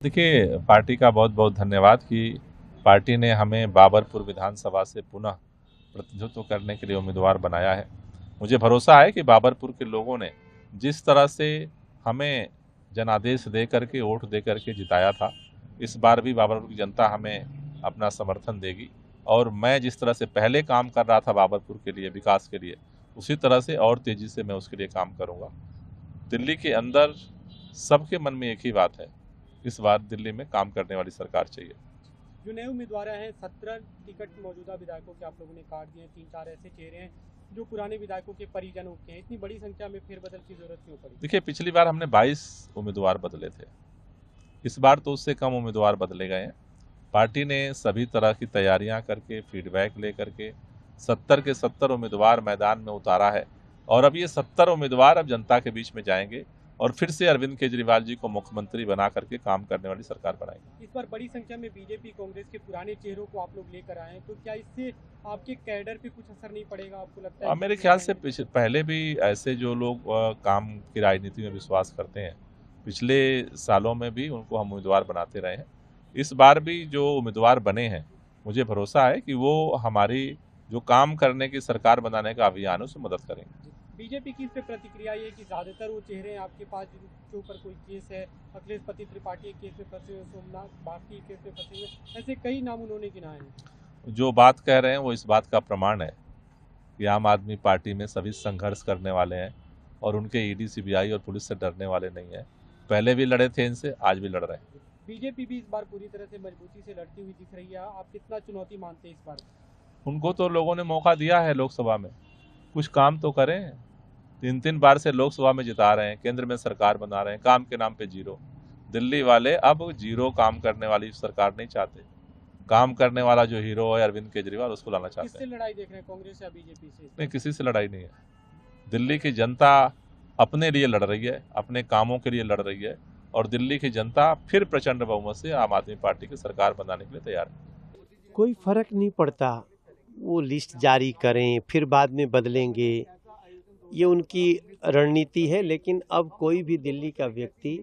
देखिए, पार्टी का बहुत बहुत धन्यवाद कि पार्टी ने हमें बाबरपुर विधानसभा से पुनः प्रतिनिधित्व करने के लिए उम्मीदवार बनाया है। मुझे भरोसा है कि बाबरपुर के लोगों ने जिस तरह से हमें जनादेश दे करके वोट दे करके जिताया था, इस बार भी बाबरपुर की जनता हमें अपना समर्थन देगी और मैं जिस तरह से पहले काम कर रहा था बाबरपुर के लिए, विकास के लिए, उसी तरह से और तेज़ी से मैं उसके लिए काम करूँगा। दिल्ली के अंदर सबके मन में एक ही बात है, इस बार दिल्ली में काम करने वाली सरकार चाहिए। जो नए उम्मीदवार हैं 17 टिकट मौजूदा विधायकों के आप लोगों ने काट दिए, 3-4 ऐसे चेहरे हैं जो पुराने विधायकों के परिजन होते हैं। इतनी बड़ी संख्या में फेरबदल की जरूरत क्यों पड़ी? देखिए, पिछली बार हमने 22 उम्मीदवार बदले थे, इस बार तो उससे कम उम्मीदवार बदले गए हैं। पार्टी ने सभी तरह की तैयारियां करके, फीडबैक ले करके 70 के 70 उम्मीदवार मैदान में उतारा है और अब ये 70 उम्मीदवार अब जनता के बीच में जाएंगे और फिर से अरविंद केजरीवाल जी को मुख्यमंत्री बना करके काम करने वाली सरकार बनाएंगे। इस बार बड़ी संख्या में बीजेपी कांग्रेस के पुराने चेहरों को आप लोग लेकर आए हैं, तो क्या इससे आपके कैडर पे कुछ असर नहीं पड़ेगा? आपको लगता है मेरे ख्याल से पहले भी ऐसे जो लोग काम की राजनीति में विश्वास करते हैं, पिछले सालों में भी उनको हम उम्मीदवार बनाते रहे हैं। इस बार भी जो उम्मीदवार बने हैं, मुझे भरोसा है कि वो हमारी जो काम करने की सरकार बनाने का अभियान है उसमें मदद करेंगे। बीजेपी की इस पे प्रतिक्रिया ये कि ज्यादातर वो चेहरे हैं आपके पास जिनके ऊपर कोई केस है, अखिलेश पति त्रिपाठी केस में फंसे हुए, सोमनाथ बाकी केस में फंसे हुए, ऐसे कई नाम उन्होंने गिनाए हैं। जो बात कह रहे हैं वो इस बात का प्रमाण है कि आम आदमी पार्टी में सभी संघर्ष करने वाले हैं और उनके ईडी, सीबीआई और पुलिस से डरने वाले नहीं हैं। पहले भी लड़े थे इनसे, आज भी लड़ रहे हैं। बीजेपी भी इस बार पूरी तरह से मजबूती से लड़ती हुई दिख रही है। आप कितना चुनौती मानते हैं इस बार? उनको तो लोगों ने मौका दिया है लोकसभा में, कुछ काम तो करें। 3-3 बार से लोकसभा में जिता रहे हैं, केंद्र में सरकार बना रहे हैं, काम के नाम पे जीरो। दिल्ली वाले अब जीरो काम करने वाली सरकार नहीं चाहते, काम करने वाला जो हीरो है अरविंद केजरीवाल, उसको लाना चाहते किससे हैं। लड़ाई देख रहे हैं, कांग्रेस या बीजेपी से? नहीं, किसी से लड़ाई नहीं है। दिल्ली की जनता अपने लिए लड़ रही है, अपने कामों के लिए लड़ रही है और दिल्ली की जनता फिर प्रचंड बहुमत से आम आदमी पार्टी की सरकार बनाने के लिए तैयार है। कोई फर्क नहीं पड़ता, वो लिस्ट जारी करें फिर बाद में बदलेंगे, ये उनकी रणनीति है। लेकिन अब कोई भी दिल्ली का व्यक्ति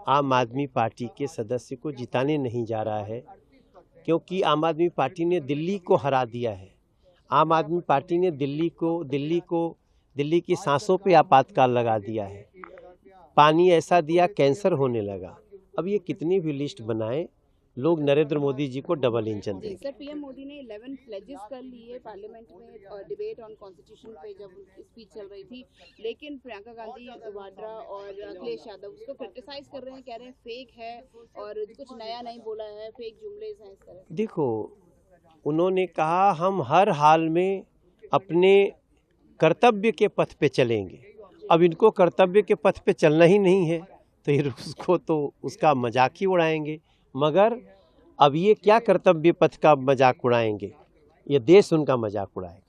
आम आदमी पार्टी के सदस्य को जिताने नहीं जा रहा है, क्योंकि आम आदमी पार्टी ने दिल्ली को हरा दिया है। आम आदमी पार्टी ने दिल्ली की सांसों पे आपातकाल लगा दिया है, पानी ऐसा दिया कैंसर होने लगा। अब ये कितनी भी लिस्ट बनाएं, लोग नरेंद्र मोदी जी को डबल इंजन देंगे। सर, पीएम मोदी ने 11 प्लेजेस कर लिए पार्लियामेंट में डिबेट ऑन कॉन्स्टिट्यूशन पे जब स्पीच चल रही थी, लेकिन प्रियंका गांधी वाड्रा और अखिलेश यादव उसको क्रिटिसाइज कर रहे हैं, कह रहे हैं फेक है और कुछ नया नहीं बोला है, फेक जुमलेज हैं इस तरह। देखो, उन्होंने कहा हम हर हाल में अपने कर्तव्य के पथ पे चलेंगे। अब इनको कर्तव्य के पथ पे चलना ही नहीं है तो ये उसको तो उसका मजाक ही उड़ाएंगे। मगर अब ये क्या कर्तव्य पथ का मजाक उड़ाएंगे, ये देश उनका मजाक उड़ाएगा।